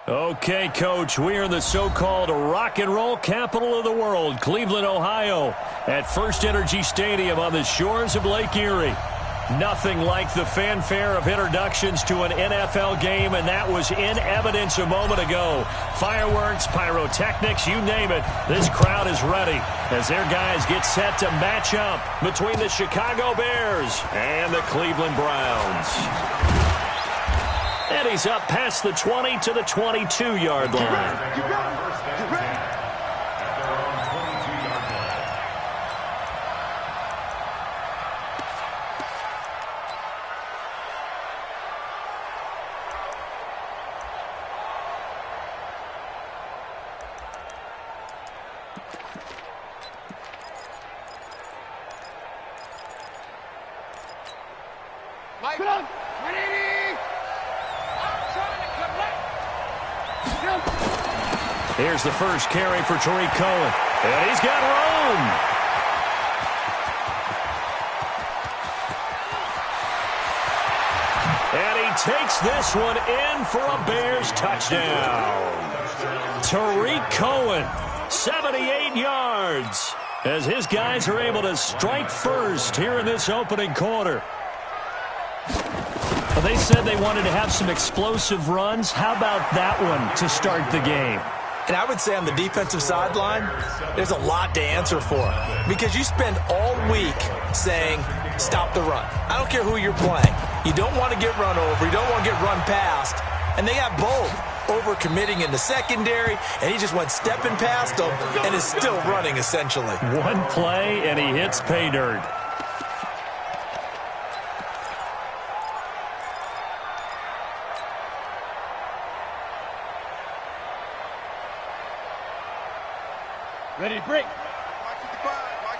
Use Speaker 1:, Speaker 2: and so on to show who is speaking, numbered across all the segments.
Speaker 1: Okay, Coach, we are in the so-called rock and roll capital of the world, Cleveland, Ohio, at First Energy Stadium on the shores of Lake Erie. Nothing like the fanfare of introductions to an NFL game, and that was in evidence a moment ago. Fireworks, pyrotechnics, you name it. This crowd is ready as their guys get set to match up between the Chicago Bears and the Cleveland Browns. And he's up past the 20 to the 22-yard line. Here's the first carry for Tariq Cohen. And he's got room. And he takes this one in for a Bears touchdown. Tariq Cohen, 78 yards, as his guys are able to strike first here in this opening quarter. Well, they said they wanted to have some explosive runs. How about that one to start the game?
Speaker 2: And I would say on the defensive sideline, there's a lot to answer for. Because you spend all week saying, stop the run. I don't care who you're playing. You don't want to get run over. You don't want to get run past. And they got both. Over-committing in the secondary, and he just went stepping past them and is still running, essentially.
Speaker 1: One play, and he hits pay dirt.
Speaker 3: Ready to break.
Speaker 4: Mike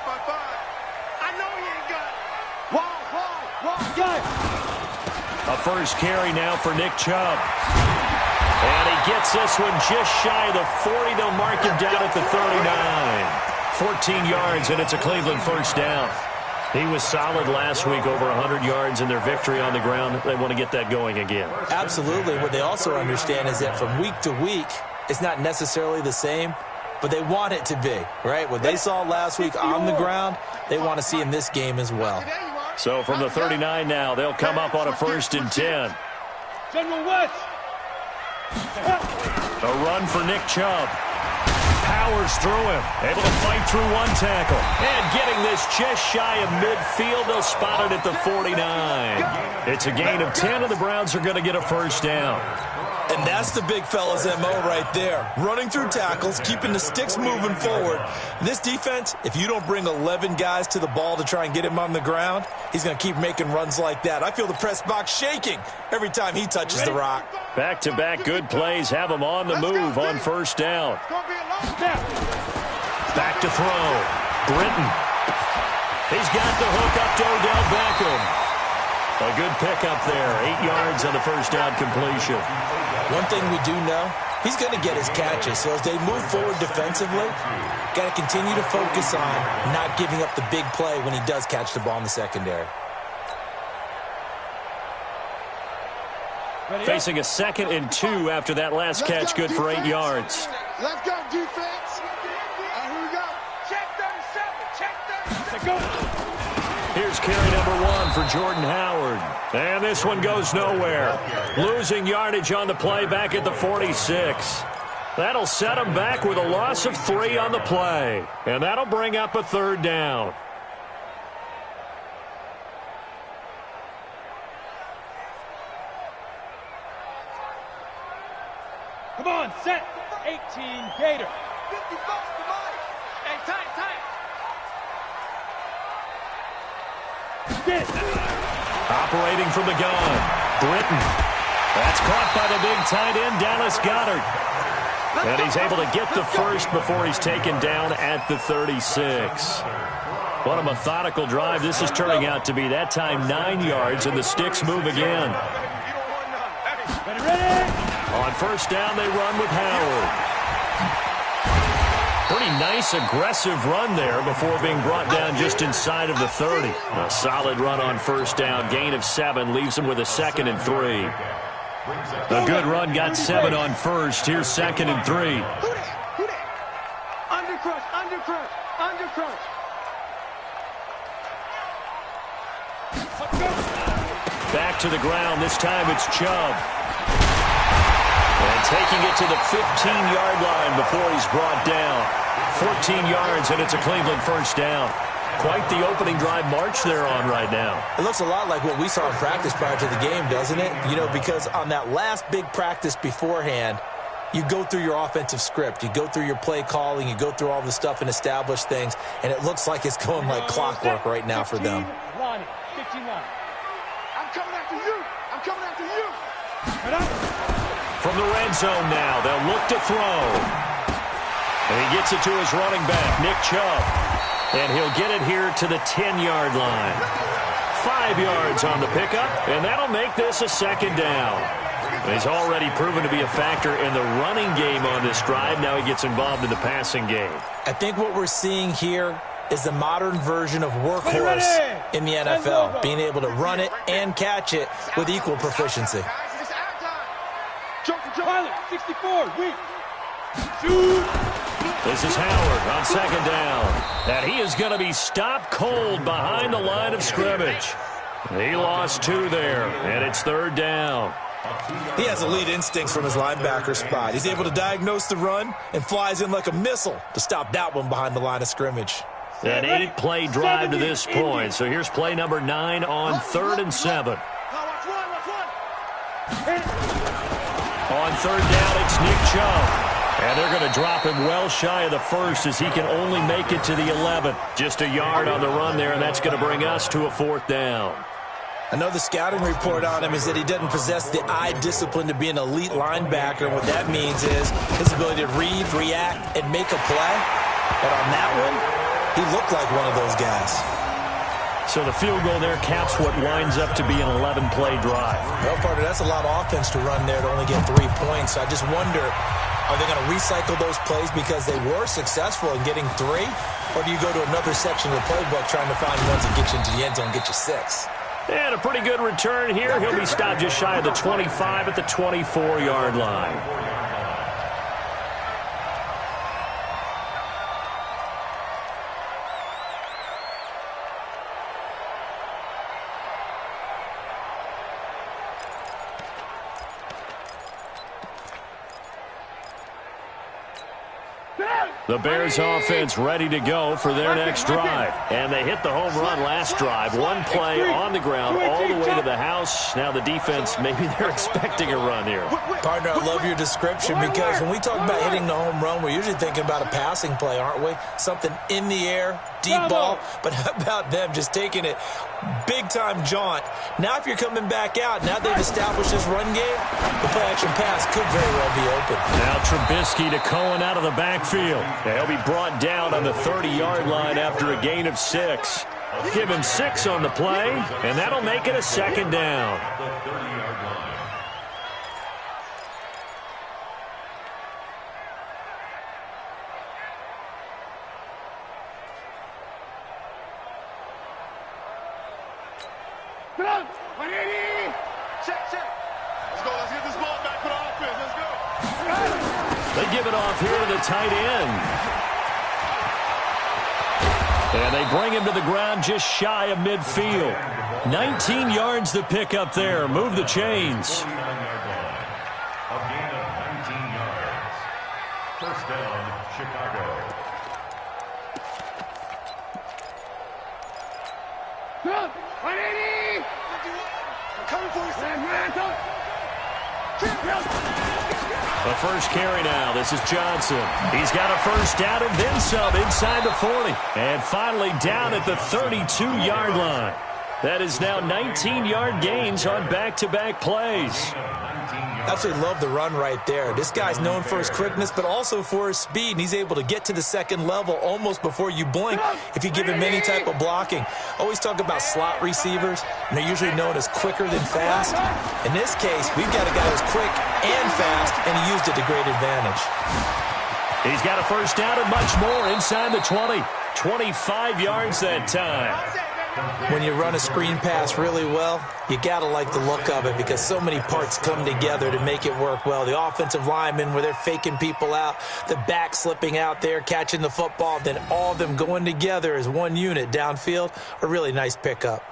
Speaker 4: 5. I know he ain't got it. Wall.
Speaker 3: Got it.
Speaker 1: A first carry now for Nick Chubb. And he gets this one just shy of the 40. They'll mark him down at the 39. 14 yards, and it's a Cleveland first down. He was solid last week, over 100 yards in their victory on the ground. They want to get that going again.
Speaker 2: Absolutely. What they also understand is that from week to week, it's not necessarily the same, but they want it to be, right? What they saw last week on the ground, they want to see in this game as well.
Speaker 1: So from the 39 now, they'll come up on a 1st and 10.
Speaker 3: General West.
Speaker 1: A run for Nick Chubb. Powers through him. Able to fight through one tackle. And getting this just shy of midfield. They'll spot it at the 49. It's a gain of 10, and the Browns are going to get a first down.
Speaker 2: And that's the big fella's MO right there. Running through tackles, keeping the sticks moving forward. This defense, if you don't bring 11 guys to the ball to try and get him on the ground, he's going to keep making runs like that. I feel the press box shaking every time he touches the rock.
Speaker 1: Back-to-back good plays have him on the move on first down. Back to throw. Britton. He's got the hook up to Odell Beckham. A good pickup there. 8 yards on the first down completion.
Speaker 2: One thing we do know, he's going to get his catches. So as they move forward defensively, got to continue to focus on not giving up the big play when he does catch the ball in the secondary.
Speaker 1: Facing a 2nd and 2 after that last catch, good for 8 yards.
Speaker 4: Let's go, defense. Here we go. Check 37. Check 37. Go.
Speaker 1: Here's carry number 1 for Jordan Howard. And this one goes nowhere. Losing yardage on the play back at the 46. That'll set him back with a loss of 3 on the play. And that'll bring up a 3rd down.
Speaker 3: Come on, set. 18, Gator.
Speaker 4: 50 bucks to Mike. Hey, tight.
Speaker 1: Operating from the gun. Britton. That's caught by the big tight end, Dallas Goedert. And he's able to get the first before he's taken down at the 36. What a methodical drive this is turning out to be. That time 9 yards, and the sticks move again.
Speaker 3: Ready.
Speaker 1: On first down, they run with Howard. Pretty nice, aggressive run there before being brought down just inside of the 30. A solid run on first down. Gain of 7 leaves him with a 2nd and 3. A good run got 7 on first. Here's 2nd and 3.
Speaker 4: Who that? Who that? Undercrush, undercrush, undercrush.
Speaker 1: Back to the ground. This time it's Chubb. And taking it to the 15-yard line before he's brought down. 14 yards, and it's a Cleveland first down. Quite the opening drive march they're on right now.
Speaker 2: It looks a lot like what we saw in practice prior to the game, doesn't it? You know, because on that last big practice beforehand, you go through your offensive script. You go through your play calling. You go through all the stuff and establish things. And it looks like it's going like clockwork right now for them.
Speaker 3: 15 line.
Speaker 4: I'm coming after you. I'm coming after you.
Speaker 1: From the red zone now, they'll look to throw. And he gets it to his running back, Nick Chubb. And he'll get it here to the 10-yard line. 5 yards on the pickup, and that'll make this a 2nd down. He's already proven to be a factor in the running game on this drive. Now he gets involved in the passing game.
Speaker 2: I think what we're seeing here is the modern version of workhorse in the NFL, being able to run it and catch it with equal proficiency.
Speaker 3: Pilot, 64, weak. Shoot.
Speaker 1: This is Howard on 2nd down. And he is going to be stopped cold behind the line of scrimmage. He lost 2 there, and it's 3rd down.
Speaker 2: He has elite instincts from his linebacker spot. He's able to diagnose the run and flies in like a missile to stop that one behind the line of scrimmage.
Speaker 1: An 8-play drive to this point. So here's play number 9 on 3rd and 7. On 3rd down, it's Nick Chubb. And they're going to drop him well shy of the first as he can only make it to the 11. Just a yard on the run there, and that's going to bring us to a 4th down.
Speaker 2: Another scouting report on him is that he doesn't possess the eye discipline to be an elite linebacker. And what that means is his ability to read, react, and make a play. But on that one, he looked like one of those guys.
Speaker 1: So the field goal there caps what winds up to be an 11-play drive.
Speaker 2: Well, partner, that's a lot of offense to run there to only get 3 points. I just wonder, are they going to recycle those plays because they were successful in getting 3? Or do you go to another section of the playbook trying to find ones that get you into the end zone and get you 6?
Speaker 1: And a pretty good return here. He'll be stopped just shy of the 25 at the 24-yard line. The Bears offense ready to go for their next drive. And they hit the home run last drive. 1 play on the ground all the way to the house. Now the defense, maybe they're expecting a run here.
Speaker 2: Partner, I love your description because when we talk about hitting the home run, we're usually thinking about a passing play, aren't we? Something in the air, deep ball. But how about them just taking it big-time jaunt? Now if you're coming back out, now they've established this run game, the play-action pass could very well be open.
Speaker 1: Now Trubisky to Cohen out of the backfield. He'll be brought down on the 30-yard line after a gain of 6. Give him 6 on the play, and that'll make it a 2nd down.
Speaker 4: Check. Let's go. Let's get this ball back for the offense. Let's go.
Speaker 1: They give it off here to the tight end. And they bring him to the ground just shy of midfield. 19 yards to pick up there. Move the chains.
Speaker 5: A gain of 19 yards. First down, Chicago.
Speaker 4: I'm coming for you, Sam.
Speaker 1: The first carry now. This is Johnson. He's got a first down and then some inside the 40. And finally down at the 32-yard line. That is now 19-yard gains on back-to-back plays.
Speaker 2: Absolutely love the run right there. This guy's known for his quickness, but also for his speed, and he's able to get to the 2nd level almost before you blink if you give him any type of blocking. Always talk about slot receivers, and they're usually known as quicker than fast. In this case, we've got a guy who's quick and fast, and he used it to great advantage.
Speaker 1: He's got a first down and much more inside the 20. 25 yards that time.
Speaker 2: When you run a screen pass really well, you got to like the look of it because so many parts come together to make it work well. The offensive linemen, where they're faking people out, the back slipping out there, catching the football, then all of them going together as one unit downfield, a really nice pickup.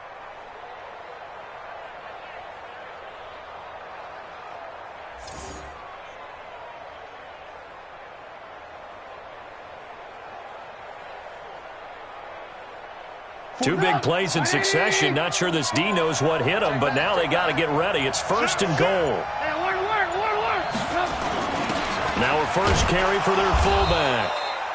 Speaker 1: Two big plays in succession. Not sure this D knows what hit him, but now they got to get ready. It's 1st and goal. Now a first carry for their fullback.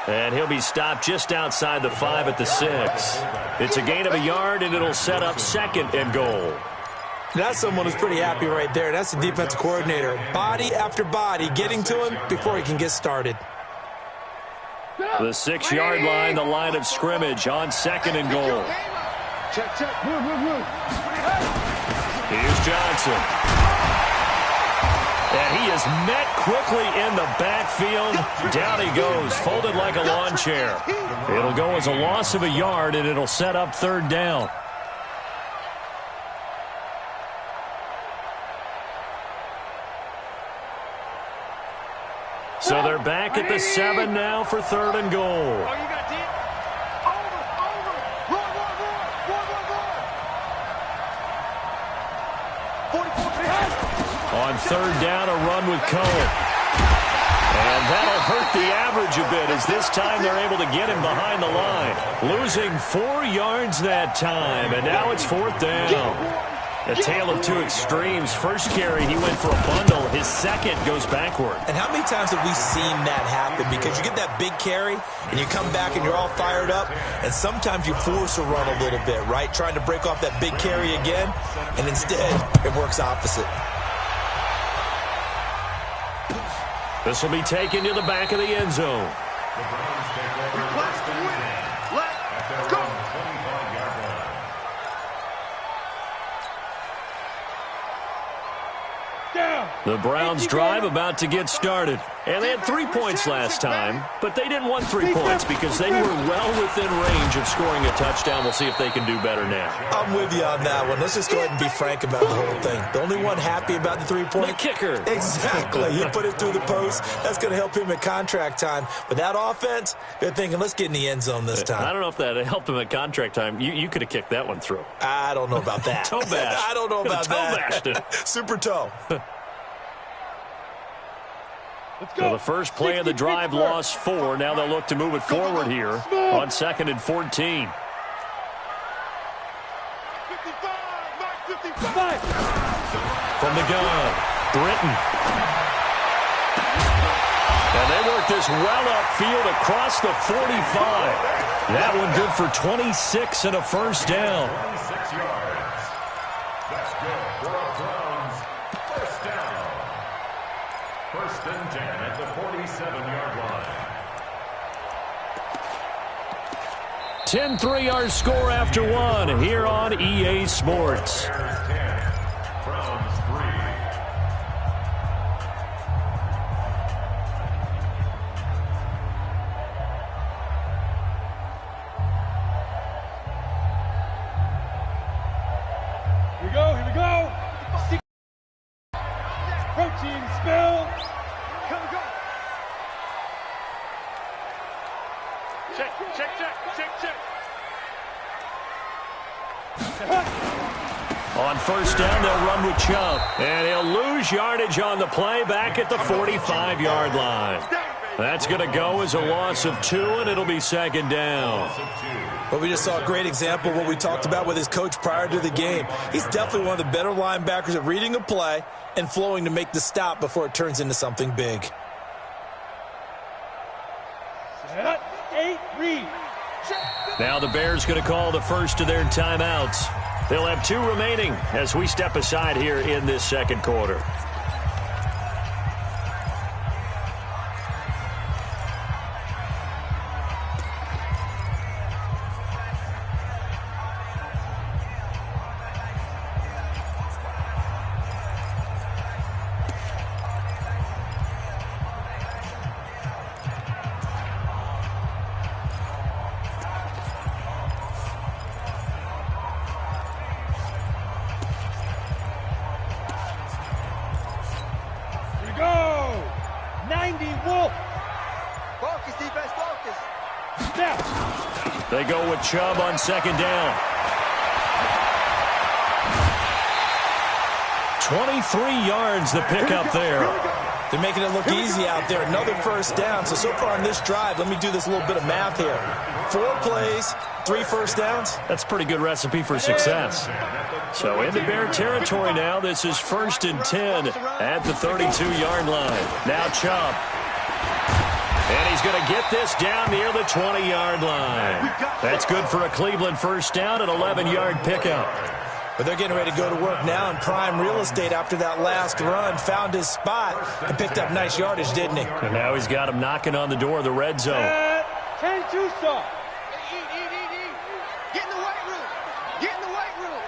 Speaker 1: And he'll be stopped just outside the 5 at the 6. It's a gain of a yard, and it'll set up 2nd and goal.
Speaker 2: That's someone who's pretty happy right there. That's the defensive coordinator. Body after body getting to him before he can get started.
Speaker 1: The 6-yard line, the line of scrimmage on 2nd and goal.
Speaker 4: Check, check. Move.
Speaker 1: Here's Johnson. And he is met quickly in the backfield. Down he goes, folded like a lawn chair. It'll go as a loss of a yard, and it'll set up 3rd down. So they're back at the 7 now for 3rd and goal.
Speaker 4: Oh, you got deep. Over. Run. 44.
Speaker 1: On 3rd down, a run with Cohen. And that'll hurt the average a bit as this time they're able to get him behind the line. Losing 4 yards that time, and now it's 4th down. A tale of two extremes. First carry, he went for a bundle. His second goes backward.
Speaker 2: And how many times have we seen that happen? Because you get that big carry, and you come back and you're all fired up, and sometimes you force a run a little bit, right? Trying to break off that big carry again, and instead, it works opposite.
Speaker 1: This will be taken to the back of the end zone.
Speaker 5: The Browns take over 1st and 10 at their own 25-yard line.
Speaker 1: The Browns drive about to get started. And they had 3 points last time, but they didn't want 3 points because they were well within range of scoring a touchdown. We'll see if they can do better now.
Speaker 2: I'm with you on that one. Let's just go ahead and be frank about the whole thing. The only one happy about the 3-point?
Speaker 1: The kicker.
Speaker 2: Exactly. He put it through the post. That's going to help him at contract time. But that offense, they're thinking, let's get in the end zone this time.
Speaker 1: I don't know if that helped him at contract time. You could have kicked that one through.
Speaker 2: I don't know about that.
Speaker 1: Toe bash.
Speaker 2: I don't know about that.
Speaker 1: Toe bashed it.
Speaker 2: Super toe.
Speaker 1: So the first play of the drive lost 4. Now they'll look to move it forward here on 2nd and 14.
Speaker 4: 55.
Speaker 1: From the gun, Britton. And they work this well upfield across the 45. That one good for 26 and a first down.
Speaker 5: 26 yards. That's good for our Browns. 1st down. 1st and 10 at the 47-yard line.
Speaker 1: 10-3 our score after 1 here on EA Sports.
Speaker 5: Bears 10, Browns 3.
Speaker 3: Here we go. Protein spill.
Speaker 4: Go. Check.
Speaker 1: On 1st down, they'll run with Chubb. And he'll lose yardage on the play back at the 45-yard line. That's going to go as a loss of 2, and it'll be 2nd down.
Speaker 2: Well, we just saw a great example of what we talked about with his coach prior to the game. He's definitely one of the better linebackers at reading a play and flowing to make the stop before it turns into something big.
Speaker 3: Set. 8, read.
Speaker 1: Now the Bears going to call the first of their timeouts. They'll have 2 remaining as we step aside here in this 2nd quarter.
Speaker 3: Go.
Speaker 4: Focus, defense, focus.
Speaker 3: Snap.
Speaker 1: They go with Chubb on second down. 23 yards the pickup there.
Speaker 2: They're making it look easy out there. Another first down. So far on this drive, let me do this little bit of math here. 4 plays, 3 first downs.
Speaker 1: That's a pretty good recipe for success. So into Bear territory now. This is 1st and 10 at the 32-yard line. Now Chubb. And he's going to get this down near the 20-yard line. That's good for a Cleveland first down, an 11-yard pickup.
Speaker 2: But they're getting ready to go to work now in prime real estate after that last run. Found his spot and picked up nice yardage, didn't he?
Speaker 1: And now he's got him knocking on the door of the red zone.
Speaker 3: 10-2 stop.
Speaker 4: Get in the weight room. Get in the weight room.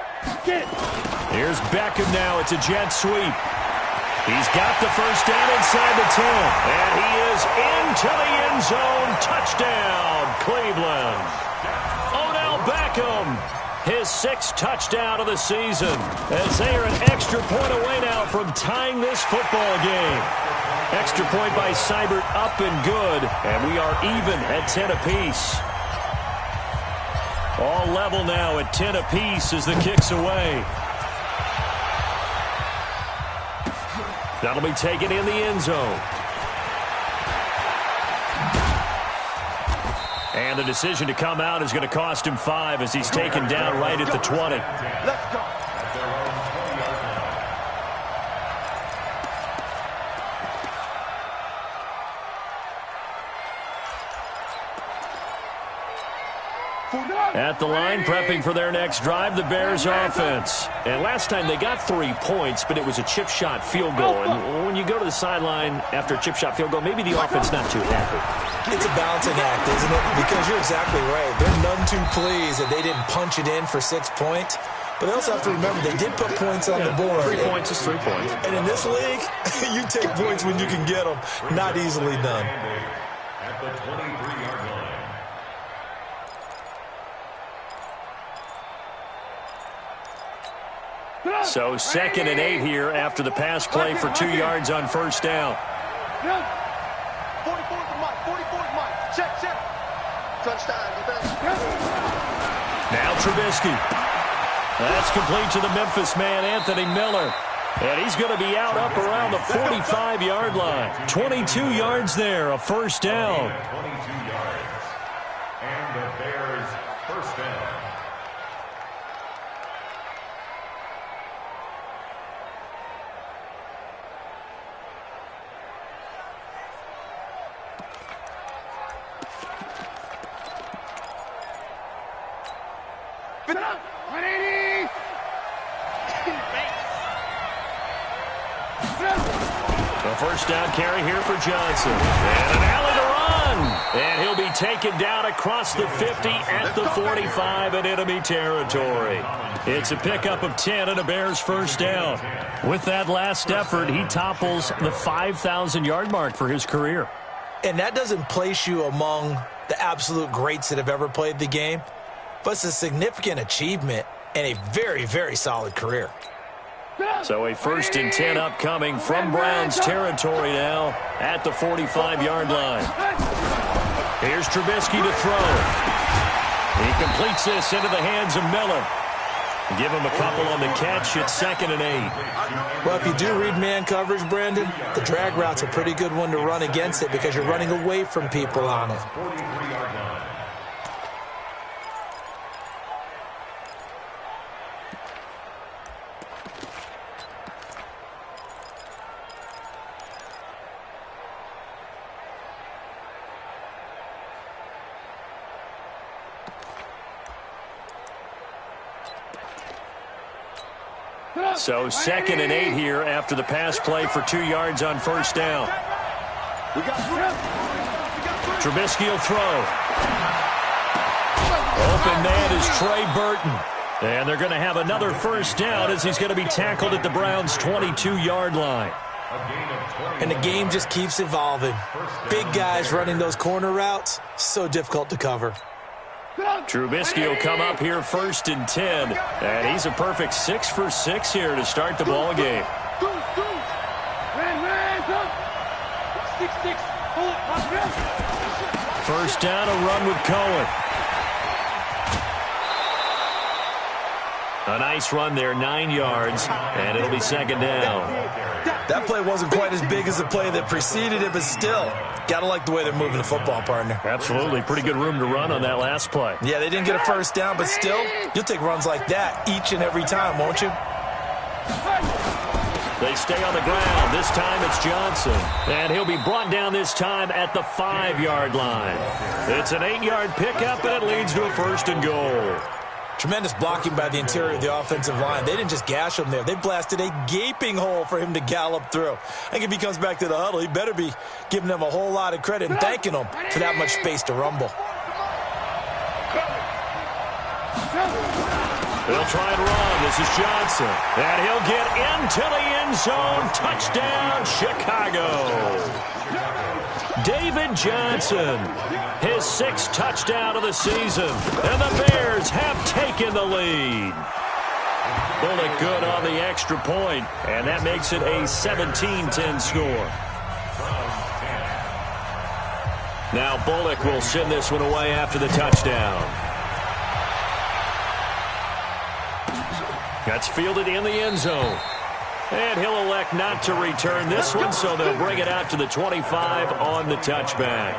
Speaker 3: Get.
Speaker 1: Here's Beckham now. It's a jet sweep. He's got the first down inside the 10. And he is into the end zone. Touchdown, Cleveland. Odell Beckham. His 6th touchdown of the season, as they are an extra point away now from tying this football game. Extra point by Seibert up and good, and we are even at 10 apiece. All level now at 10 apiece as the kick's away. That'll be taken in the end zone. And the decision to come out is going to cost him 5 as he's taken down right at the 20.
Speaker 4: Let's go.
Speaker 1: At the line, prepping for their next drive, the Bears offense. And last time they got 3 points, but it was a chip shot field goal. And when you go to the sideline after a chip shot field goal, maybe the offense not too happy.
Speaker 2: It's a balancing act, isn't it? Because you're exactly right. They're none too pleased that they didn't punch it in for 6 points. But they also have to remember they did put points on the board.
Speaker 1: 3 points is 3 points.
Speaker 2: And in this league, you take points when you can get them. Not easily done.
Speaker 5: At the 23-yard line.
Speaker 1: So 2nd and 8 here after the pass play for 2 yards on first down.
Speaker 4: 44's Mike. 44's Mike. Check. Touchdown, defense.
Speaker 1: Now Trubisky. That's complete to the Memphis man, Anthony Miller. And he's going to be out up around the 45-yard line. 22 yards there, a first down.
Speaker 5: 22 yards. And the Bears first down.
Speaker 1: The first down carry here for Johnson. And an alley to run. And he'll be taken down across the 50 at the 45 in enemy territory. It's a pickup of 10 and a Bears first down. With that last effort, he topples the 5,000-yard mark for his career.
Speaker 2: And that doesn't place you among the absolute greats that have ever played the game. But it's a significant achievement and a very, very solid career.
Speaker 1: So a 1st and 10 upcoming from Browns territory now at the 45-yard line. Here's Trubisky to throw. He completes this into the hands of Miller. Give him a couple on the catch. It's 2nd and 8.
Speaker 2: Well, if you do read man coverage, Brandon, the drag route's a pretty good one to run against it because you're running away from people on it.
Speaker 5: 43-yard line.
Speaker 1: So 2nd and 8 here after the pass play for 2 yards on first down. Trubisky will throw. Open man is Trey Burton. And they're going to have another first down as he's going to be tackled at the Browns' 22-yard line.
Speaker 2: And the game just keeps evolving. Big guys running those corner routes, so difficult to cover.
Speaker 1: Trubisky will come up here 1st and 10. And he's a perfect 6 for 6 here to start the ball game.
Speaker 3: 6-6.
Speaker 1: First down, a run with Cohen. A nice run there, 9 yards, and it'll be second down.
Speaker 2: That play wasn't quite as big as the play that preceded it, but still, gotta like the way they're moving the football, partner.
Speaker 1: Absolutely. Pretty good room to run on that last play.
Speaker 2: Yeah, they didn't get a first down, but still, you'll take runs like that each and every time, won't you?
Speaker 1: They stay on the ground. This time it's Johnson. And he'll be brought down this time at the 5-yard line. It's an 8-yard pickup, and it leads to a first and goal.
Speaker 2: Tremendous blocking by the interior of the offensive line. They didn't just gash him there. They blasted a gaping hole for him to gallop through. I think if he comes back to the huddle, he better be giving them a whole lot of credit and thanking them for that much space to rumble.
Speaker 1: They'll try and run. This is Johnson. And he'll get into the end zone. Touchdown, Chicago. David Johnson, his 6th touchdown of the season. And the Bears have taken the lead. Bullock good on the extra point, and that makes it a 17-10 score. Now Bullock will send this one away after the touchdown. That's fielded in the end zone. And he'll elect not to return this one, so they'll bring it out to the 25 on the touchback.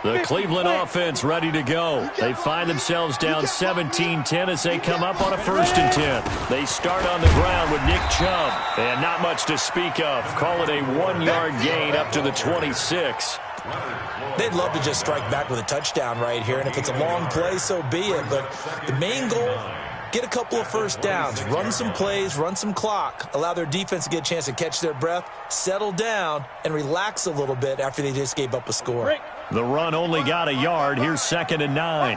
Speaker 1: The Cleveland offense ready to go. They find themselves down 17-10 as they come up on a 1st and 10. They start on the ground with Nick Chubb. And not much to speak of. Call it a 1-yard gain up to the 26.
Speaker 2: They'd love to just strike back with a touchdown right here. And if it's a long play, so be it. But the main goal, get a couple of first downs, run some plays, run some clock, allow their defense to get a chance to catch their breath, settle down, and relax a little bit after they just gave up a score.
Speaker 1: The run only got a yard. Here's 2nd and 9.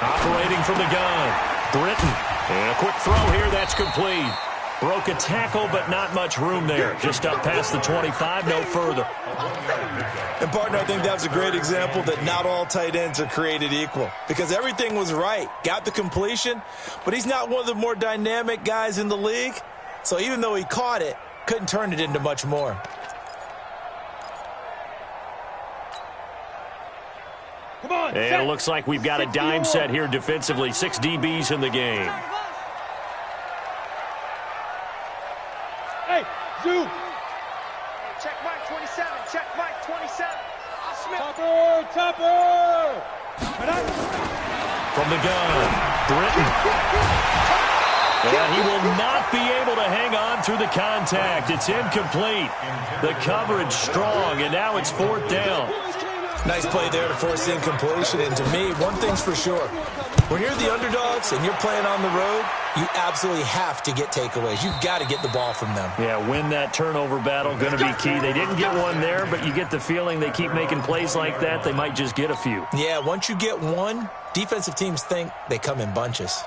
Speaker 1: Operating from the gun, Britton. And a quick throw here, that's complete. Broke a tackle, but not much room there. Just up past the 25, no further.
Speaker 2: And, partner, I think that's a great example that not all tight ends are created equal. Because everything was right. Got the completion, but he's not one of the more dynamic guys in the league. So even though he caught it, couldn't turn it into much more.
Speaker 1: And it looks like we've got a dime set here defensively. 6 DBs in the game.
Speaker 3: Hey, Zoo.
Speaker 4: Check Mike 27. Check Mike 27.
Speaker 3: Topper.
Speaker 1: From the gun, Britton. And he will not be able to hang on through the contact. It's incomplete. The coverage strong, and now it's 4th down.
Speaker 2: Nice play there to force incompletion. And to me, one thing's for sure. When you're the underdogs and you're playing on the road, you absolutely have to get takeaways. You've got to get the ball from them.
Speaker 1: Yeah, win that turnover battle, going to be key. They didn't get one there, but you get the feeling they keep making plays like that, they might just get a few.
Speaker 2: Yeah, once you get one, defensive teams think they come in bunches.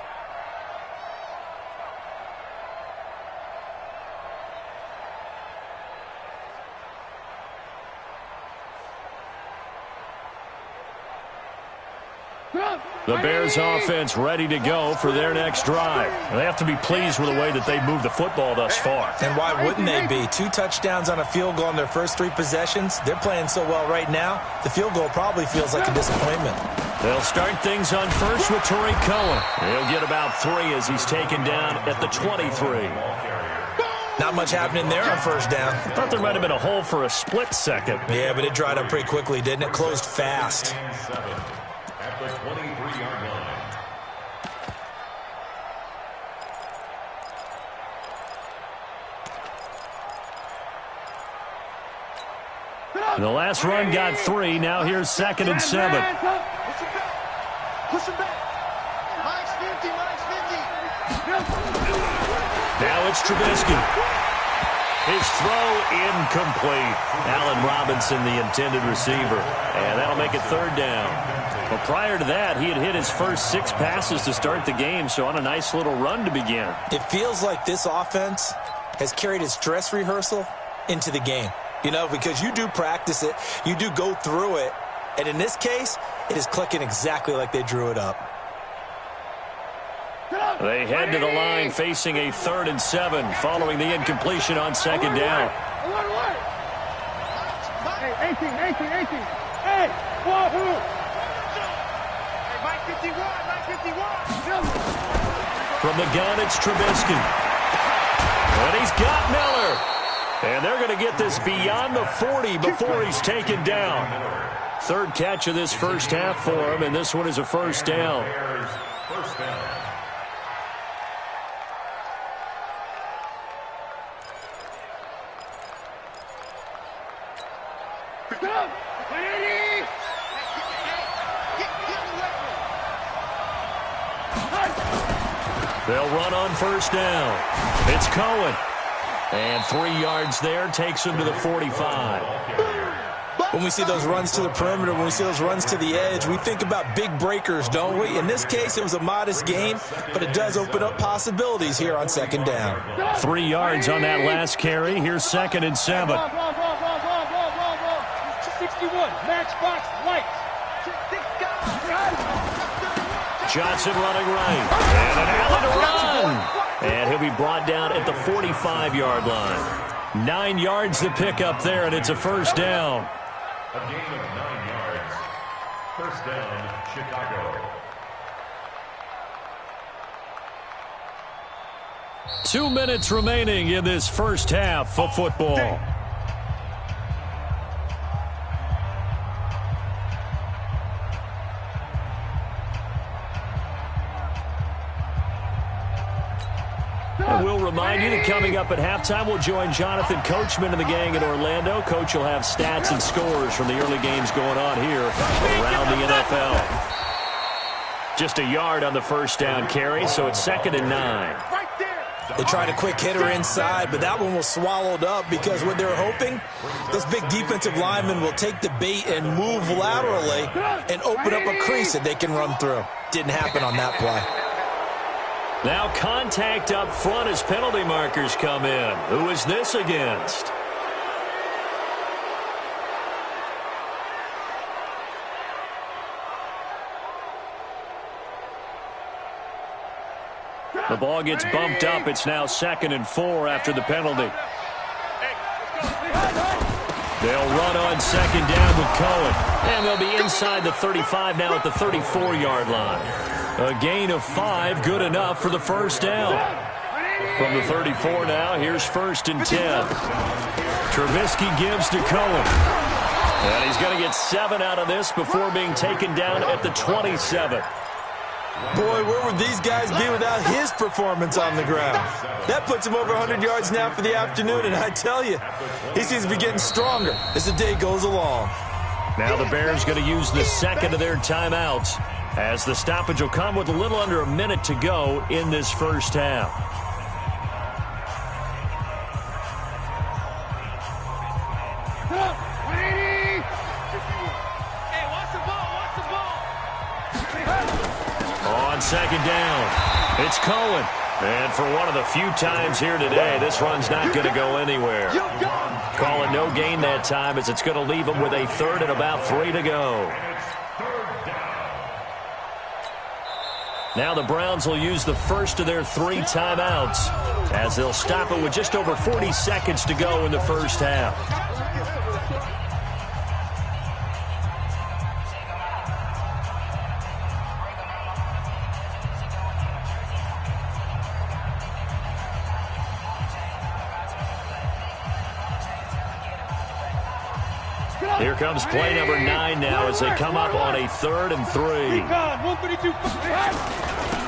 Speaker 1: The Bears offense ready to go for their next drive. They have to be pleased with the way that they've moved the football thus far.
Speaker 2: And why wouldn't they be? 2 touchdowns on a field goal in their first 3 possessions. They're playing so well right now, the field goal probably feels like a disappointment.
Speaker 1: They'll start things on first with Tariq Cohen. He'll get about 3 as he's taken down at the 23.
Speaker 2: Not much happening there on first down.
Speaker 1: I thought there might have been a hole for a split second.
Speaker 2: Yeah, but it dried up pretty quickly, didn't it? Closed fast.
Speaker 5: At the 23-yard line.
Speaker 1: The last run got 3. Now here's 2nd and 7.
Speaker 4: Push him back. Mike's 50.
Speaker 1: Now it's Trubisky. His throw incomplete. Allen Robinson, the intended receiver. And that'll make it 3rd down. Well, prior to that, he had hit his first 6 passes to start the game, so on a nice little run to begin.
Speaker 2: It feels like this offense has carried its dress rehearsal into the game. You know, because you do practice it, you do go through it, And in this case, it is clicking exactly like they drew it up.
Speaker 1: They head to the line facing a 3rd and 7 following the incompletion on 2nd down.
Speaker 3: Hey, 18. Hey, wahoo!
Speaker 4: Hey, Mike 51.
Speaker 1: From the gun, it's Trubisky. And he's got Miller. And they're going to get this beyond the 40 before he's taken down. 3rd catch of this first half for him, and this one is a 1st down.
Speaker 5: First down.
Speaker 1: They'll run on 1st down. It's Cohen. And 3 yards there takes him to the 45.
Speaker 2: When we see those runs to the perimeter, when we see those runs to the edge, we think about big breakers, don't we? In this case, it was a modest gain, but it does open up possibilities here on 2nd down.
Speaker 1: 3 yards on that last carry. Here's 2nd and 7.
Speaker 3: 261, matchbox lights.
Speaker 1: Johnson running right. And an alley to run. And he'll be brought down at the 45-yard line. 9 yards to pick up there, and it's a 1st down.
Speaker 5: A gain of 9 yards. 1st down, Chicago.
Speaker 1: 2 minutes remaining in this first half of football. And we'll remind you that coming up at halftime, we'll join Jonathan Coachman and the gang in Orlando. Coach will have stats and scores from the early games going on here around the NFL. Just a yard on the 1st down carry, so it's 2nd and 9.
Speaker 2: They tried a quick hitter inside, but that one was swallowed up because what they were hoping, those big defensive linemen will take the bait and move laterally and open up a crease that they can run through. Didn't happen on that play.
Speaker 1: Now contact up front as penalty markers come in. Who is this against? The ball gets bumped up. It's now 2nd and 4 after the penalty. They'll run on 2nd down with Cohen. And they'll be inside the 35 now at the 34-yard line. A gain of 5, good enough for the 1st down. From the 34 now, here's 1st and 10. Trubisky gives to Cohen. And he's going to get 7 out of this before being taken down at the 27.
Speaker 2: Boy, where would these guys be without his performance on the ground? That puts him over 100 yards now for the afternoon, and I tell you, he seems to be getting stronger as the day goes along.
Speaker 1: Now the Bears going to use the 2nd of their timeouts, as the stoppage will come with a little under a minute to go in this first half. On 2nd down, it's Cohen. And for one of the few times here today, this run's not going to go anywhere. Calling no gain that time as it's going to leave them with a 3rd and about 3 to go. Now the Browns will use the first of their 3 timeouts as they'll stop it with just over 40 seconds to go in the first half. Here comes play number 9 now as they come up on a 3rd and 3.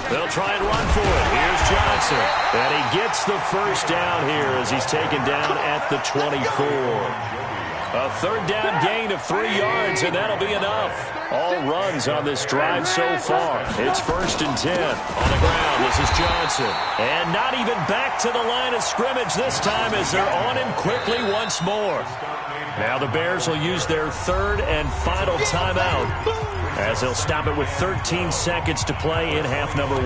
Speaker 1: They'll try and run for it. Here's Johnson. And he gets the 1st down here as he's taken down at the 24. A 3rd down gain of 3 yards, and that'll be enough. All runs on this drive so far. It's 1st and 10. On the ground, this is Johnson. And not even back to the line of scrimmage this time as they're on him quickly once more. Now the Bears will use their 3rd and final timeout as they'll stop it with 13 seconds to play in half number 1.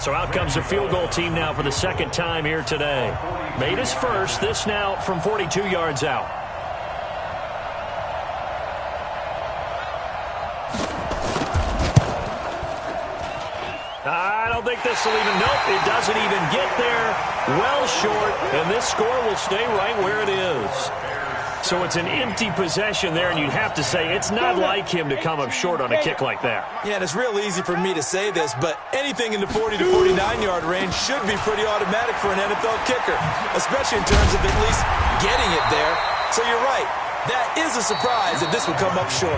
Speaker 1: So out comes the field goal team now for the 2nd time here today. Made his first. This now from 42 yards out. I don't think this will even, nope, it doesn't even get there. Well short, and this score will stay right where it is. So it's an empty possession there, and you'd have to say it's not like him to come up short on a kick like that.
Speaker 2: Yeah, and it's real easy for me to say this, but anything in the 40 to 49-yard range should be pretty automatic for an NFL kicker, especially in terms of at least getting it there. So you're right. That is a surprise that this would come up short.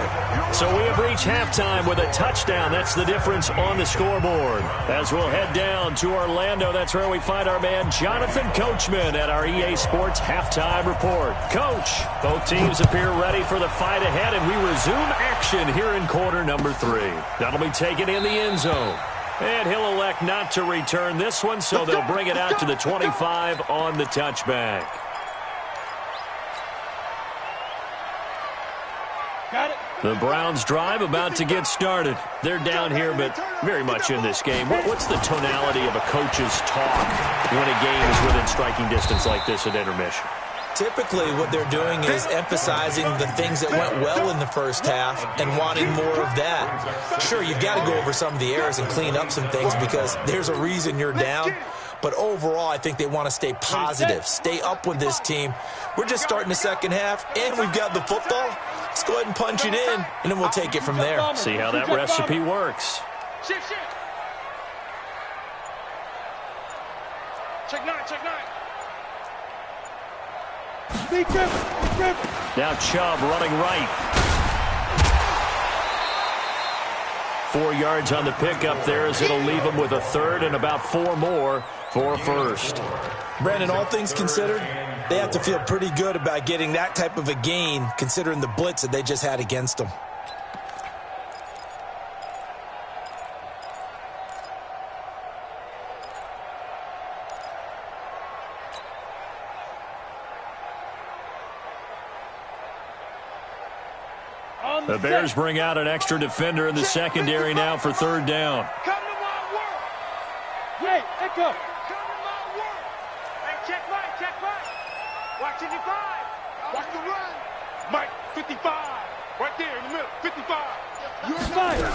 Speaker 1: So we have reached halftime with a touchdown. That's the difference on the scoreboard. As we'll head down to Orlando, that's where we find our man Jonathan Coachman at our EA Sports Halftime Report. Coach, both teams appear ready for the fight ahead, and we resume action here in quarter number 3. That'll be taken in the end zone. And he'll elect not to return this one, so they'll bring it out to the 25 on the touchback.
Speaker 3: Got it.
Speaker 1: The Browns drive about to get started. They're down here, but very much in this game. What's the tonality of a coach's talk when a game is within striking distance like this at intermission?
Speaker 2: Typically, what they're doing is emphasizing the things that went well in the first half and wanting more of that. Sure, you've got to go over some of the errors and clean up some things because there's a reason you're down. But overall, I think they want to stay positive, stay up with this team. We're just starting the second half, and we've got the football. Let's go ahead and punch it in, and then we'll take it from there.
Speaker 1: See how that recipe works.
Speaker 3: Shift. Check 9. Big grip.
Speaker 1: Now Chubb running right. 4 yards on the pickup there as it'll leave him with a third and about 4 more for a first.
Speaker 2: Brandon, all things considered, they have to feel pretty good about getting that type of a gain considering the blitz that they just had against them.
Speaker 1: The Bears bring out an extra defender in the secondary now for third down.
Speaker 3: Come to my work. Wait, echo. Come to my work. Hey, check right. Watch 55. Watch the run. Mike, 55. Right there in the middle, 55. You're fired.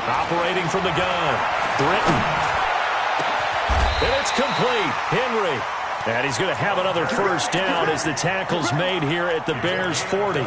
Speaker 1: Operating from the gun, Britton. And it's complete. Henry. And he's going to have another first down as the tackle's made here at the Bears' 40.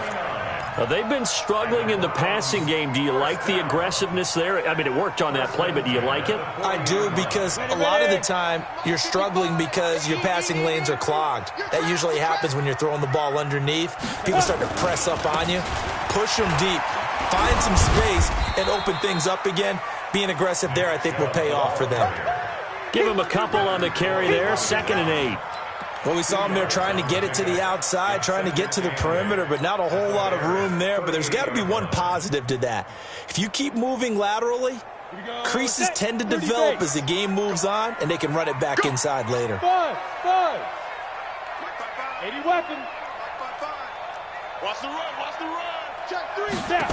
Speaker 1: They've been struggling in the passing game. Do you like the aggressiveness there? I mean, it worked on that play, but do you like it?
Speaker 2: I do, because a lot of the time you're struggling because your passing lanes are clogged. That usually happens when you're throwing the ball underneath. People start to press up on you. Push them deep. Find some space and open things up again. Being aggressive there, I think, will pay off for them.
Speaker 1: Give him a couple on the carry there. 2nd and 8.
Speaker 2: Well, we saw him there trying to get it to the outside, trying to get to the perimeter, but not a whole lot of room there. But there's got to be one positive to that. If you keep moving laterally, creases tend to develop as the game moves on, and they can run it back inside later.
Speaker 3: 5. 80 weapon. Watch the run. Check 3. Down.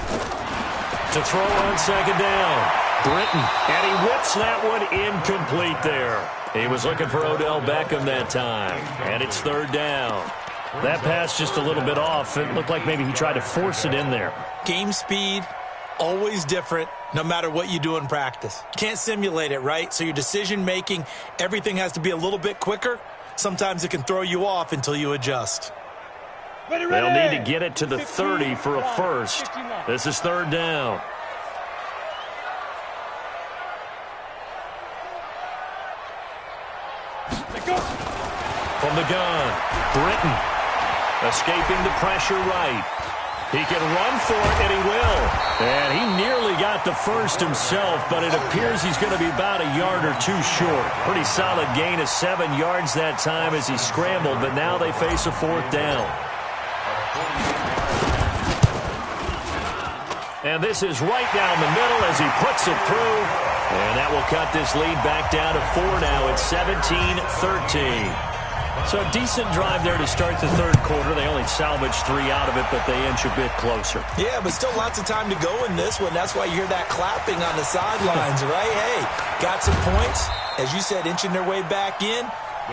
Speaker 1: To throw on second down. Britton. And he whips that one incomplete there. He was looking for Odell Beckham that time. And it's third down. That pass just a little bit off. It looked like maybe he tried to force it in there.
Speaker 2: Game speed, always different, no matter what you do in practice. Can't simulate it, right? So your decision-making, everything has to be a little bit quicker. Sometimes it can throw you off until you adjust.
Speaker 1: They'll need to get it to the 30 for a first. This is third down. From the gun, Britton escaping the pressure right. He can run for it, and he will. And he nearly got the first himself, but it appears he's going to be about a yard or two short. Pretty solid gain of 7 yards that time as he scrambled, but now they face a fourth down. And this is right down the middle as he puts it through. And that will cut this lead back down to 4 now. It's 17-13. So a decent drive there to start the third quarter. They only salvaged 3 out of it, but they inch a bit closer.
Speaker 2: Yeah, but still lots of time to go in this one. That's why you hear that clapping on the sidelines, right? Hey, got some points. As you said, inching their way back in.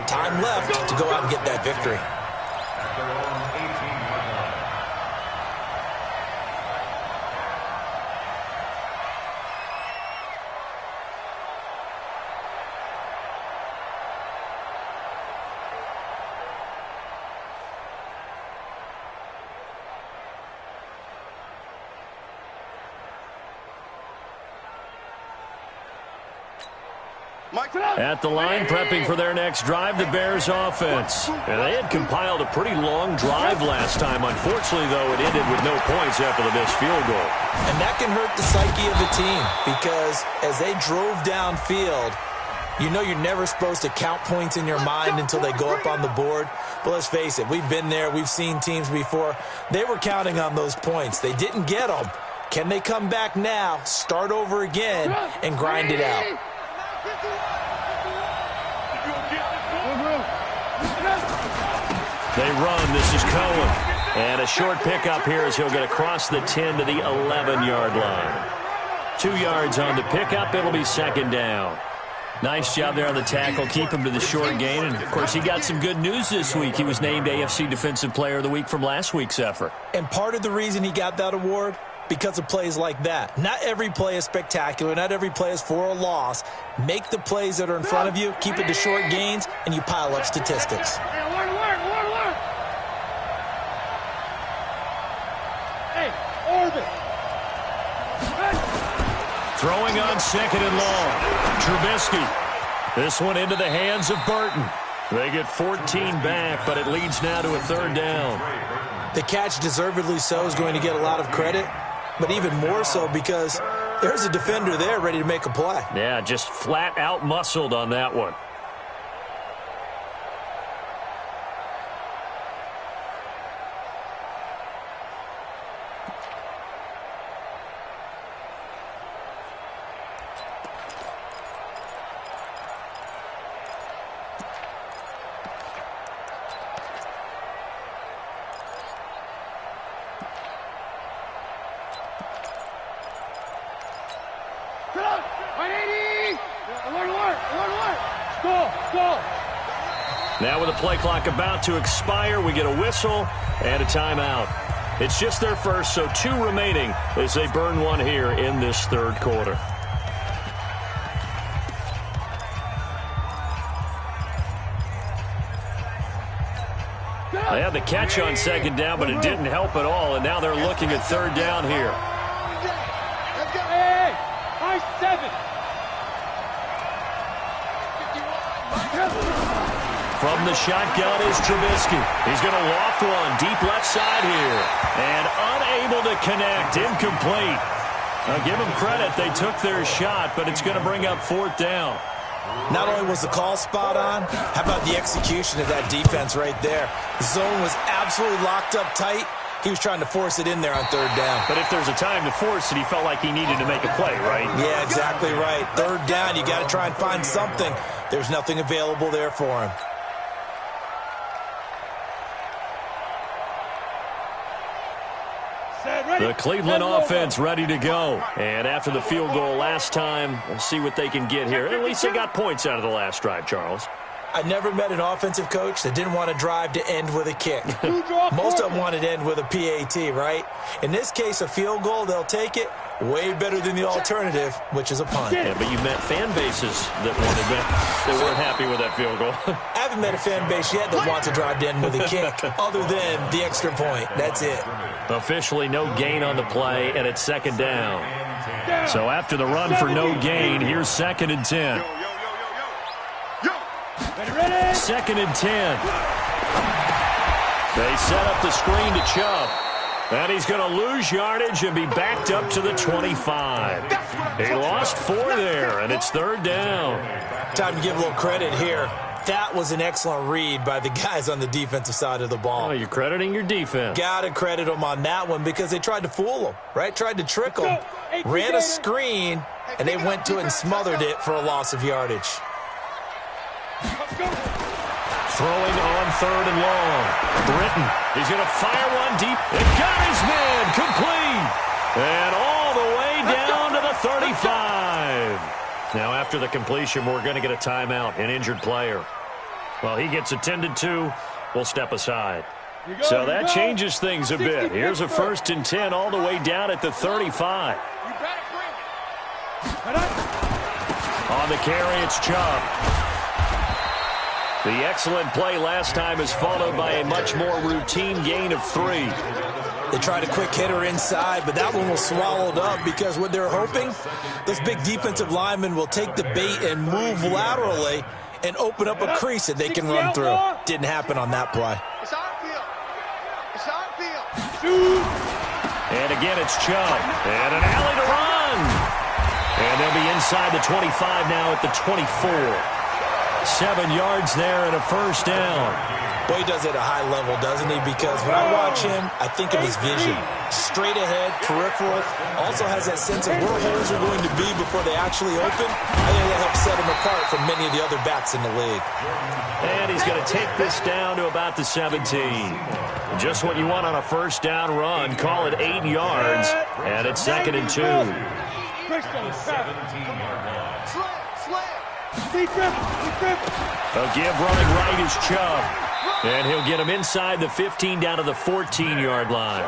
Speaker 2: Time left to go out and get that victory.
Speaker 5: At their own 18-yard line.
Speaker 1: At the line, prepping for their next drive, the Bears offense. And they had compiled a pretty long drive last time. Unfortunately, though, it ended with no points after the missed field goal.
Speaker 2: And that can hurt the psyche of the team because as they drove downfield, you know you're never supposed to count points in your mind until they go up on the board. But let's face it, we've been there. We've seen teams before. They were counting on those points. They didn't get them. Can they come back now, start over again, and grind it out?
Speaker 1: They run. This is Cohen. And a short pickup here as he'll get across the 10 to the 11-yard line. 2 yards on the pickup. It'll be second down. Nice job there on the tackle. Keep him to the short gain. And, of course, he got some good news this week. He was named AFC Defensive Player of the Week from last week's effort.
Speaker 2: And part of the reason he got that award, because of plays like that. Not every play is spectacular. Not every play is for a loss. Make the plays that are in front of you, keep it to short gains, and you pile up statistics.
Speaker 1: Throwing on second and long. Trubisky. This one into the hands of Burton. They get 14 back, but it leads now to a third down.
Speaker 2: The catch, deservedly so, is going to get a lot of credit, but even more so because there's a defender there ready to make a play.
Speaker 1: Yeah, just flat out muscled on that one. Now with the play clock about to expire, we get a whistle and a timeout. It's just their first, so 2 remaining as they burn one here in this third quarter. They had the catch on second down, but it didn't help at all, and now they're looking at third down here.
Speaker 3: Hey, high 7.
Speaker 1: From the shotgun is Trubisky. He's going to loft one deep left side here. And unable to connect. Incomplete. Now give them credit. They took their shot, but it's going to bring up fourth down.
Speaker 2: Not only was the call spot on, how about the execution of that defense right there? The zone was absolutely locked up tight. He was trying to force it in there on third down.
Speaker 1: But if there's a time to force it, he felt like he needed to make a play, right?
Speaker 2: Yeah, exactly right. Third down, you got to try and find something. There's nothing available there for him.
Speaker 1: The Cleveland offense ready to go. And after the field goal last time, we'll see what they can get here. At least they got points out of the last drive, Charles.
Speaker 2: I never met an offensive coach that didn't want to drive to end with a kick. Most of them wanted to end with a PAT, right? In this case, a field goal, they'll take it. Way better than the alternative, which is a punt.
Speaker 1: Yeah, but you met fan bases that weren't happy with that field goal.
Speaker 2: I haven't met a fan base yet that wants to drive to end with a kick, other than the extra point. That's it.
Speaker 1: Officially no gain on the play, and it's second down. So after the run for no gain, here's second and 10. Second and 10. They set up the screen to Chubb. And he's going to lose yardage and be backed up to the 25. He lost 4 there, and it's third down.
Speaker 2: Time to give a little credit here. That was an excellent read by the guys on the defensive side of the ball.
Speaker 1: Oh, you're crediting your defense.
Speaker 2: Got to credit them on that one because they tried to fool them, right? Tried to trick them. Ran a screen, and they went to it and smothered it for a loss of yardage.
Speaker 1: Throwing on third and long. Britton, he's going to fire one deep. It got his man complete. And all the way down to the 35. Now after the completion, we're going to get a timeout, an injured player. Well, he gets attended to. We'll step aside. So that changes things a bit. Here's a 1st and 10 all the way down at the 35. On the carry, it's Chubb. The excellent play last time is followed by a much more routine gain of 3.
Speaker 2: They tried a quick hitter inside, but that one was swallowed up because what they're hoping, those big defensive linemen will take the bait and move laterally and open up a crease that they can run through. Didn't happen on that play.
Speaker 4: It's our field. It's our field.
Speaker 1: And again, it's Chubb. And an alley to run. And they'll be inside the 25 now at the 24. 7 yards there and a 1st down.
Speaker 2: Boy, he does it at a high level, doesn't he? Because when I watch him, I think of his vision. Straight ahead, peripheral. Also has that sense of where holes are going to be before they actually open. I think that helps set him apart from many of the other backs in the league.
Speaker 1: And he's going to take this down to about the 17. Just what you want on a 1st down run. Call it 8 yards. And it's 2nd and 2. A give running right is Chubb. And he'll get him inside the 15 down to the 14-yard line.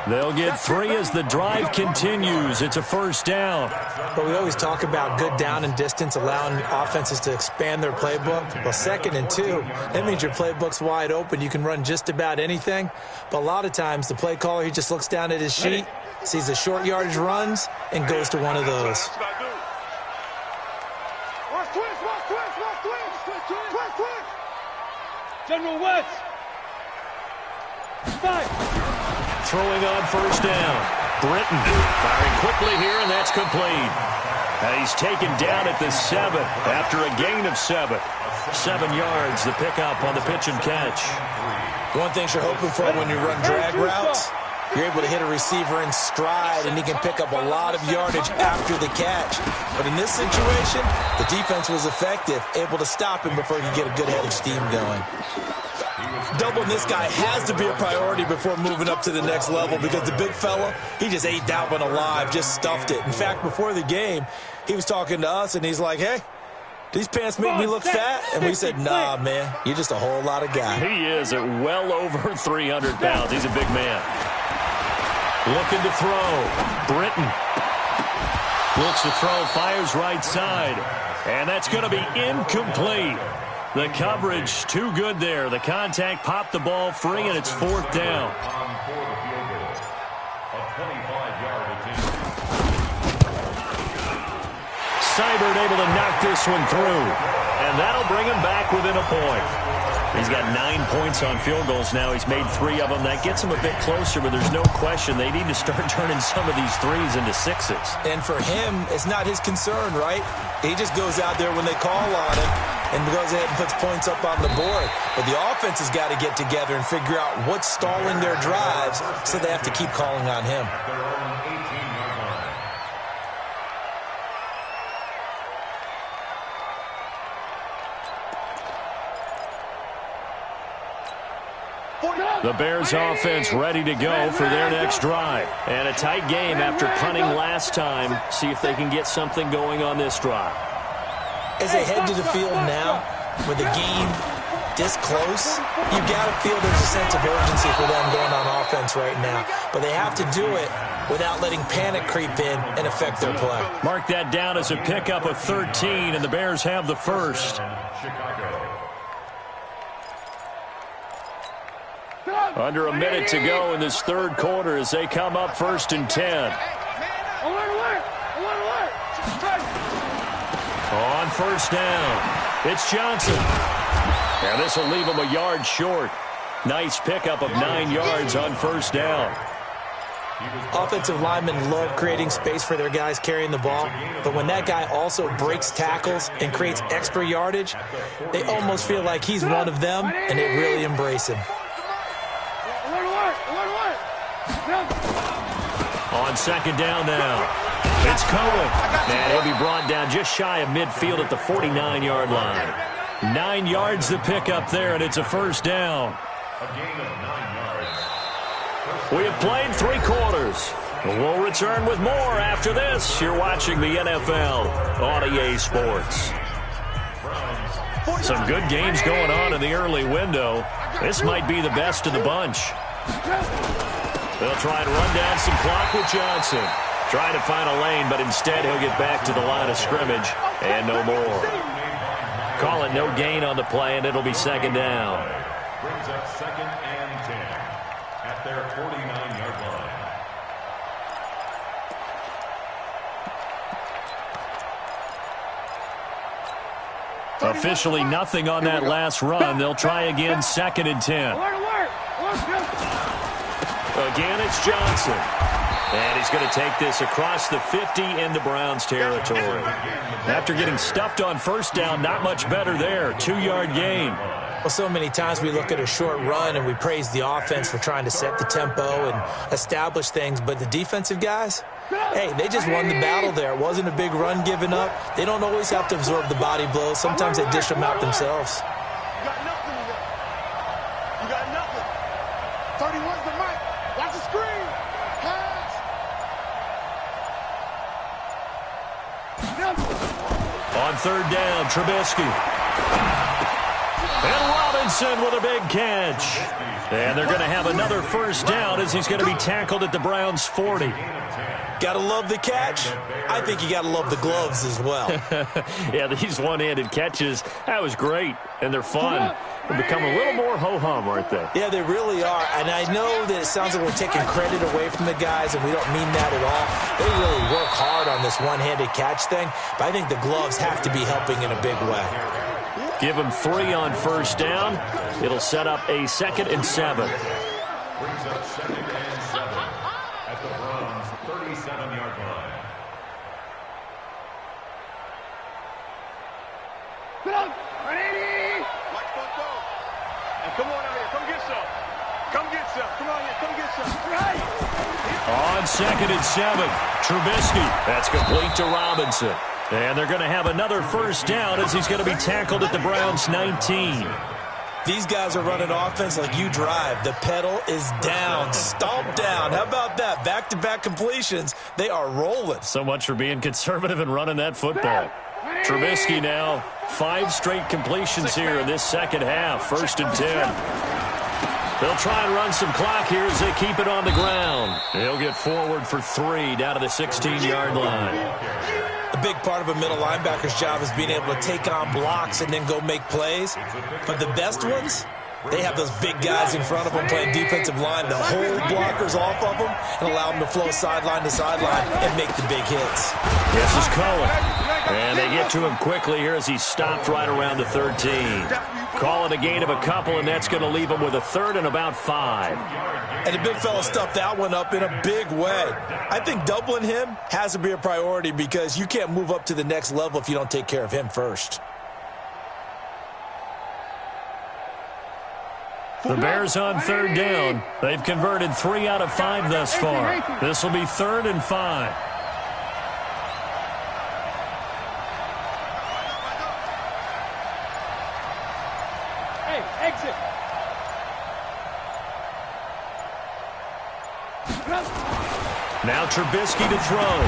Speaker 1: They'll get 3 as the drive continues. It's a 1st down.
Speaker 2: But we always talk about good down and distance, allowing offenses to expand their playbook. Well, 2nd and 2, that means your playbook's wide open. You can run just about anything. But a lot of times, the play caller, he just looks down at his sheet, sees the short yardage runs, and goes to one of those.
Speaker 3: General West. 5.
Speaker 1: Throwing on 1st down. Britton firing quickly here, and that's complete. And he's taken down at the 7 after a gain of 7. 7 yards, the pickup on the pitch and catch.
Speaker 2: One thing you're hoping for when you run drag routes, you're able to hit a receiver in stride, and he can pick up a lot of yardage after the catch. But in this situation, the defense was effective, able to stop him before he could get a good head of steam going. Doubling this guy has to be a priority before moving up to the next level because the big fella, he just ate that one alive, just stuffed it. In fact, before the game, he was talking to us, and he's like, hey, these pants make me look fat? And we said, nah, man, you're just a whole lot of guy.
Speaker 1: He is at well over 300 pounds. He's a big man. Looking to throw. Britton looks to throw, fires right side. And that's going to be incomplete. The coverage too good there. The contact popped the ball free, and it's 4th down. Seibert able to knock this one through. And that'll bring him back within a point. He's got 9 points on field goals now. He's made 3 of them. That gets him a bit closer, but there's no question they need to start turning some of these 3s into 6s.
Speaker 2: And for him, it's not his concern, right? He just goes out there when they call on him and goes ahead and puts points up on the board. But the offense has got to get together and figure out what's stalling their drives, so they have to keep calling on him.
Speaker 1: The Bears offense ready to go for their next drive. And a tight game after punting last time. See if they can get something going on this drive.
Speaker 2: As they head to the field now, with the game this close, you've got to feel there's a sense of urgency for them going on offense right now. But they have to do it without letting panic creep in and affect their play.
Speaker 1: Mark that down as a pickup of 13, and the Bears have the first. Under a minute to go in this 3rd quarter as they come up 1st and 10. On 1st down, it's Johnson. And this will leave him a yard short. Nice pickup of 9 yards on 1st down.
Speaker 2: Offensive linemen love creating space for their guys carrying the ball, but when that guy also breaks tackles and creates extra yardage, they almost feel like he's one of them, and they really embrace him.
Speaker 1: On 2nd down now, it's Cohen. And he'll be brought down just shy of midfield at the 49-yard line. 9 yards to pick up there, and it's a 1st down. We have played 3 quarters. We'll return with more after this. You're watching the NFL on EA Sports. Some good games going on in the early window. This might be the best of the bunch. They'll try and run down some clock with Johnson. Trying to find a lane, but instead he'll get back to the line of scrimmage and no more. Call it no gain on the play, and it'll be second down.
Speaker 5: Brings up 2nd and 10 at their 49-yard line.
Speaker 1: Officially nothing on that last run. They'll try again, 2nd and 10. Again, it's Johnson. And he's going to take this across the 50 into Browns territory. After getting stuffed on first down, not much better there. 2-yard gain.
Speaker 2: Well, so many times we look at a short run and we praise the offense for trying to set the tempo and establish things. But the defensive guys, hey, they just won the battle there. It wasn't a big run given up. They don't always have to absorb the body blows. Sometimes they dish them out themselves.
Speaker 4: You got nothing to go. You got nothing. 31's the mic. Watch the screen. Pass.
Speaker 1: On 3rd down, Trubisky. And Robinson with a big catch. And they're going to have another first down as he's going to be tackled at the Browns' 40.
Speaker 2: Got to love the catch. I think you got to love the gloves as well.
Speaker 1: Yeah, these one-handed catches, that was great. And they're fun. They become a little more ho-hum, aren't they?
Speaker 2: Yeah, they really are. And I know that it sounds like we're taking credit away from the guys, and we don't mean that at all. They really work hard on this one-handed catch thing, but I think the gloves have to be helping in a big way.
Speaker 1: Give them 3 on first down. It'll set up a 2nd and 7.
Speaker 5: Brings up 2nd and 7 at the Browns' 37-yard line.
Speaker 3: Get up. Ready? Watch both go. And come on out here. Come get some. Come get some. Come on here. Come get some. Right.
Speaker 1: On 2nd and 7, Trubisky. That's complete to Robinson. And they're going to have another first down as he's going to be tackled at the Browns' 19.
Speaker 2: These guys are running offense like you drive. The pedal is down, stomp down. How about that? Back-to-back completions. They are rolling.
Speaker 1: So much for being conservative and running that football. Trubisky now, 5 straight completions here in this second half. 1st and 10. They'll try and run some clock here as they keep it on the ground. He'll get forward for 3 down to the 16-yard line.
Speaker 2: A big part of a middle linebacker's job is being able to take on blocks and then go make plays. But the best ones, they have those big guys in front of them playing defensive line to hold blockers off of them and allow them to flow sideline to sideline and make the big hits.
Speaker 1: This is Cohen. And they get to him quickly here as he's stopped right around the 13. Call it a gain of a couple, and that's going to leave him with a 3rd and about 5.
Speaker 2: And the big fella stuffed that one up in a big way. I think doubling him has to be a priority because you can't move up to the next level if you don't take care of him first.
Speaker 1: The Bears on 3rd down. They've converted 3 out of 5 thus far. This will be 3rd and 5.
Speaker 3: Hey, exit.
Speaker 1: Now Trubisky to throw.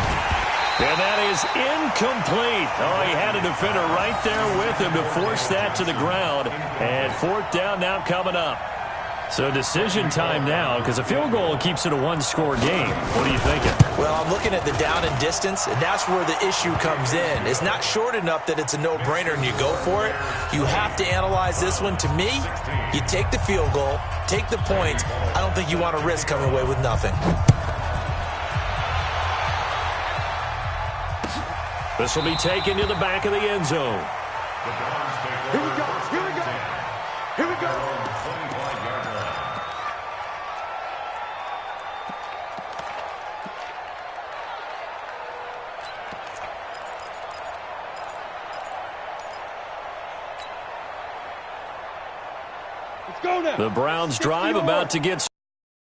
Speaker 1: And that is incomplete. Oh, he had a defender right there with him to force that to the ground. And 4th down now coming up. So decision time now because a field goal keeps it a 1-score game. What are you thinking?
Speaker 2: Well, I'm looking at the down and distance, and that's where the issue comes in. It's not short enough that it's a no-brainer and you go for it. You have to analyze this one. To me, you take the field goal, take the points. I don't think you want to risk coming away with nothing.
Speaker 1: This will be taken to the back of the end zone.
Speaker 3: Here we go. Here we go. Here we go. Let's go now.
Speaker 1: The Browns drive about to get,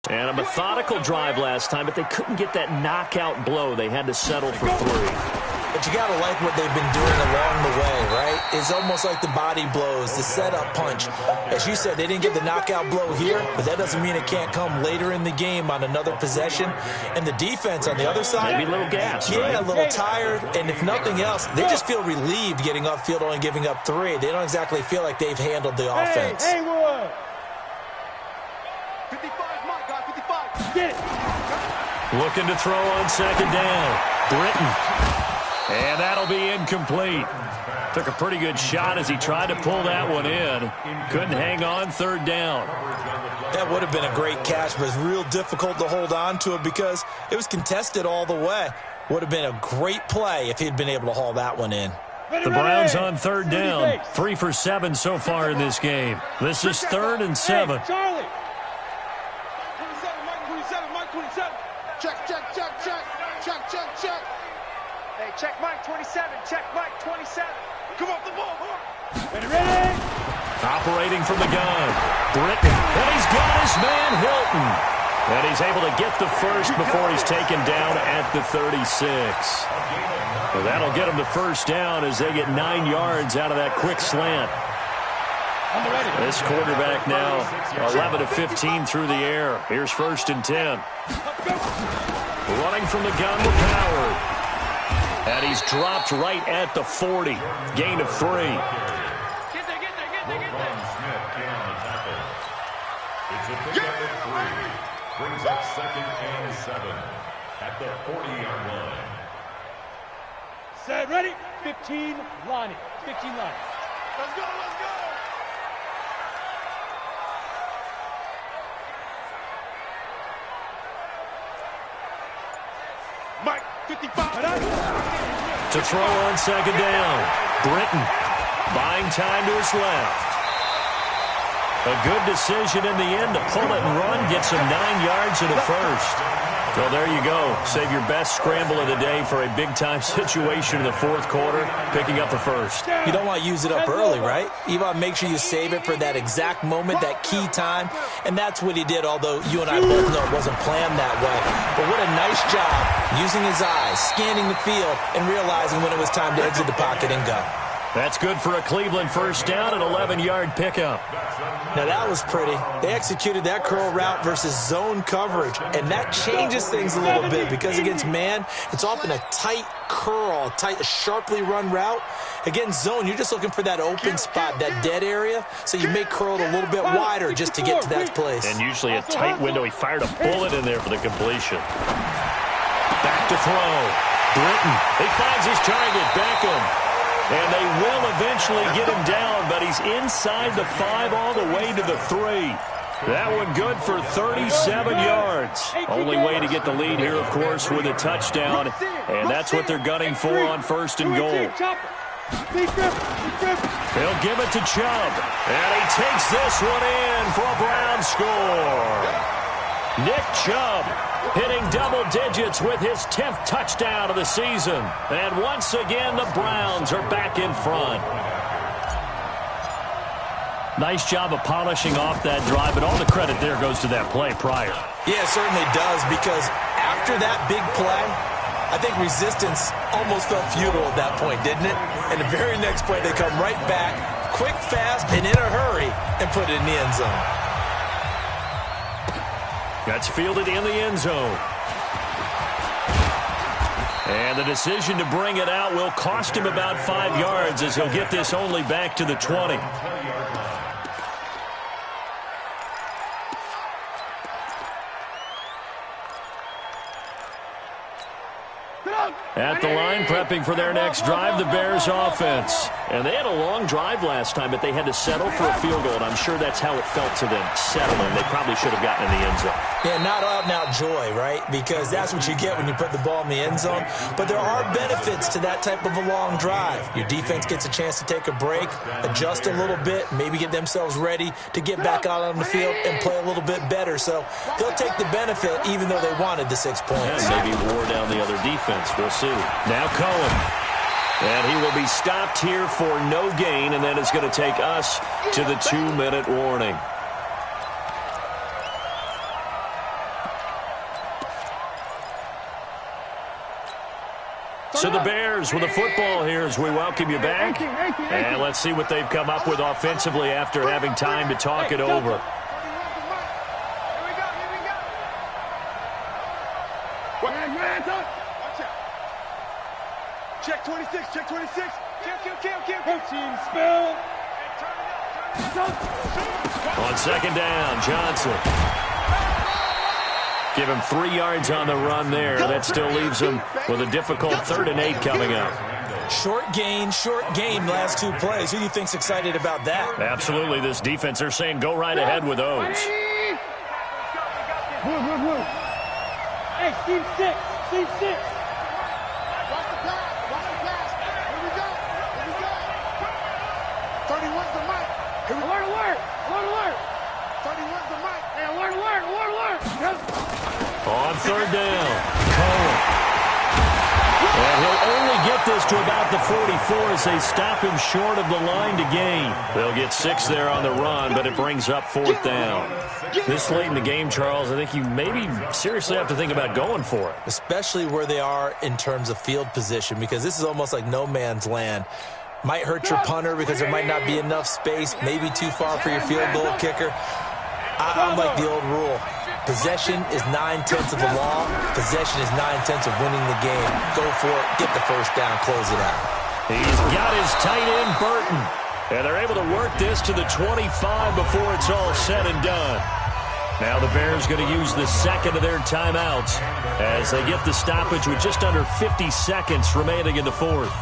Speaker 1: and And a methodical drive last time, but they couldn't get that knockout blow. They had to settle for 3.
Speaker 2: But you got to like what they've been doing along the way, right? It's almost like the body blows, the setup punch. As you said, they didn't get the knockout blow here, but that doesn't mean it can't come later in the game on another possession. And the defense on the other side,
Speaker 1: maybe a little gas,
Speaker 2: yeah,
Speaker 1: right?
Speaker 2: a little tired. And if nothing else, they just feel relieved getting upfield, only giving up 3. They don't exactly feel like they've handled the offense.
Speaker 4: Hey, Wood. 55, my God, 55. Get it.
Speaker 1: Looking to throw on 2nd down. Britton. And that'll be incomplete. Took a pretty good shot as he tried to pull that one in. Couldn't hang on 3rd down.
Speaker 2: That would have been a great catch, but it's real difficult to hold on to it because it was contested all the way. Would have been a great play if he'd been able to haul that one in.
Speaker 1: The Browns on 3rd down. 3 for 7 so far in this game. This is 3rd and 7.
Speaker 4: Hey, Charlie. 27, Mike 27, Mike 27. Check, check, check, check. Check, check, check.
Speaker 3: Hey, check Mike 27. Check Mike 27.
Speaker 4: Come off the ball. Ready?
Speaker 1: Operating from the gun. Britton. And he's got his man Hilton. And he's able to get the first before he's taken down at the 36. Well, that'll get him the first down as they get 9 yards out of that quick slant. This quarterback now 11 of 15 through the air. Here's 1st and 10. Running from the gun with Howard. And he's dropped right at the 40. Gain of 3.
Speaker 5: Smith came on the tackle. It's a pickup of 3. Brings up 2nd and 7 at the 40-yard line.
Speaker 4: Set, ready? 15 line. 15 line. Let's go, let's go. Mike, 55.
Speaker 1: To throw on 2nd down. Britton buying time to his left. A good decision in the end to pull it and run. Gets him 9 yards in the first. Well, there you go. Save your best scramble of the day for a big-time situation in the 4th quarter, picking up the first.
Speaker 2: You don't want to use it up early, right? You want to make sure you save it for that exact moment, that key time, and that's what he did, although you and I both know it wasn't planned that way. But what a nice job using his eyes, scanning the field, and realizing when it was time to exit the pocket and go.
Speaker 1: That's good for a Cleveland first down, an 11-yard pickup.
Speaker 2: Now, that was pretty. They executed that curl route versus zone coverage, and that changes things a little bit because against man, it's often a tight curl, a sharply run route. Against zone, you're just looking for that open spot, that dead area, so you may curl it a little bit wider just to get to that place.
Speaker 1: And usually a tight window. He fired a bullet in there for the completion. Back to throw. Britton. He finds his target, Beckham. And they will eventually get him down, but he's inside the 5 all the way to the 3. That one good for 37 yards. Only way to get the lead here, of course, with a touchdown. And that's what they're gunning for on 1st and goal. They'll give it to Chubb. And he takes this one in for a Brown score. Nick Chubb hitting double digits with his 10th touchdown of the season. And once again, the Browns are back in front. Nice job of polishing off that drive, but all the credit there goes to that play prior.
Speaker 2: Yeah, it certainly does, because after that big play, I think resistance almost felt futile at that point, didn't it? And the very next play, they come right back, quick, fast, and in a hurry, and put it in the end zone.
Speaker 1: That's fielded in the end zone. And the decision to bring it out will cost him about 5 yards as he'll get this only back to the 20. At the line, prepping for their next drive, the Bears offense. And they had a long drive last time, but they had to settle for a field goal, and I'm sure that's how it felt to them, settling. They probably should have gotten in the end zone.
Speaker 2: Yeah, not out-and-out joy, right? Because that's what you get when you put the ball in the end zone. But there are benefits to that type of a long drive. Your defense gets a chance to take a break, adjust a little bit, maybe get themselves ready to get back out on the field and play a little bit better. So they'll take the benefit even though they wanted the 6 points.
Speaker 1: And maybe wore down the other defense. We'll see. Now Cohen. And he will be stopped here for no gain, and then it's going to take us to the 2-minute warning. So the Bears with the football here as we welcome you back. And let's see what they've come up with offensively after having time to talk it over.
Speaker 4: Check 26, check 26.
Speaker 3: Kill. Team spill.
Speaker 1: On second down, Johnson. Give him 3 yards on the run there. That still leaves him with a difficult 3rd and 8 coming up.
Speaker 2: Short game, last 2 plays. Who do you think's excited about that?
Speaker 1: Absolutely, this defense, they're saying go right ahead with those.
Speaker 3: Move. Hey, team 6.
Speaker 4: Watch the pass. Here we go. 31's the mic.
Speaker 3: Alert.
Speaker 4: 31's the mic.
Speaker 3: Hey, alert.
Speaker 1: On 3rd down, Cohen. And he'll only get this to about the 44 as they stop him short of the line to gain. They'll get 6 there on the run, but it brings up 4th down. This late in the game, Charles, I think you maybe seriously have to think about going for it.
Speaker 2: Especially where they are in terms of field position, because this is almost like no man's land. Might hurt your punter because there might not be enough space, maybe too far for your field goal kicker. I'm like the old rule. Possession is 9/10 of the law. Possession is 9/10 of winning the game. Go for it. Get the first down. Close it out.
Speaker 1: He's got his tight end, Burton. And they're able to work this to the 25 before it's all said and done. Now the Bears going to use the second of their timeouts as they get the stoppage with just under 50 seconds remaining in the 4th.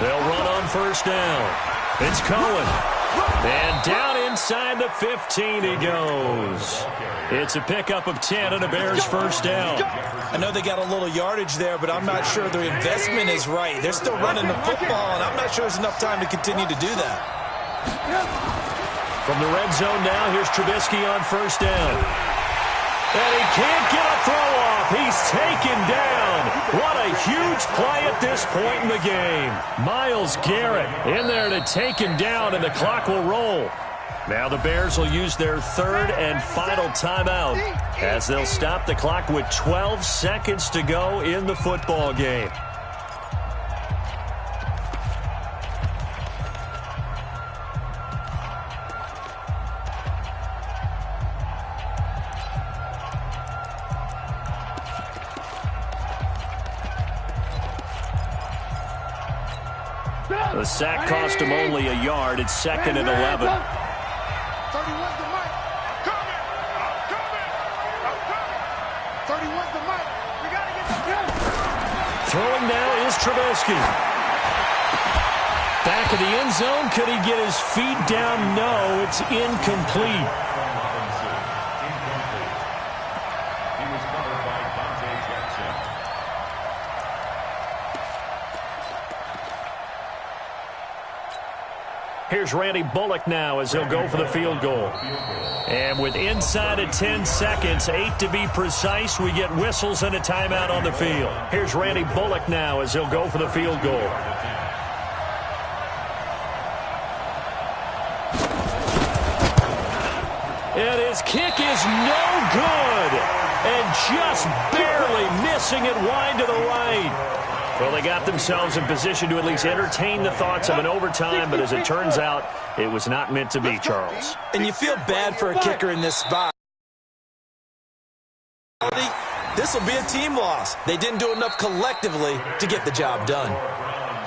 Speaker 1: They'll run on 1st down. It's Cohen. And down inside the 15 he goes. It's a pickup of 10 and a Bears 1st down.
Speaker 2: I know they got a little yardage there, but I'm not sure their investment is right. They're still running the football, and I'm not sure there's enough time to continue to do that.
Speaker 1: From the red zone now, here's Trubisky on 1st down. And he can't get a throw off. He's taken down. What a huge play at this point in the game. Myles Garrett in there to take him down, and the clock will roll. Now the Bears will use their 3rd and final timeout as they'll stop the clock with 12 seconds to go in the football game. The sack cost him only a yard. It's 2nd and 11.
Speaker 4: 31's the mic. I'm coming. 31's the mic. We got to get the kill.
Speaker 1: Throwing now is Trubisky. Back of the end zone. Could he get his feet down? No, it's incomplete. Here's Randy Bullock now as he'll go for the field goal. And with inside of 10 seconds, 8 to be precise, we get whistles and a timeout on the field. Here's Randy Bullock now as he'll go for the field goal. And his kick is no good. And just barely missing it wide to the right. Well, they got themselves in position to at least entertain the thoughts of an overtime, but as it turns out, it was not meant to be, Charles.
Speaker 2: And you feel bad for a kicker in this spot. This will be a team loss. They didn't do enough collectively to get the job done.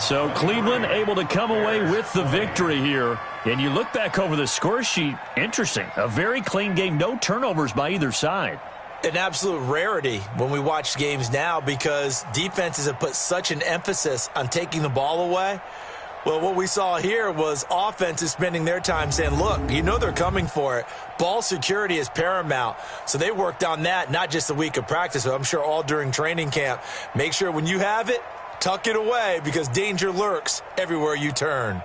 Speaker 1: So Cleveland able to come away with the victory here. And you look back over the score sheet, interesting. A very clean game, no turnovers by either side.
Speaker 2: An absolute rarity when we watch games now because defenses have put such an emphasis on taking the ball away. Well, what we saw here was offenses spending their time saying, look, you know they're coming for it. Ball security is paramount. So they worked on that, not just a week of practice, but I'm sure all during training camp. Make sure when you have it, tuck it away because danger lurks everywhere you turn.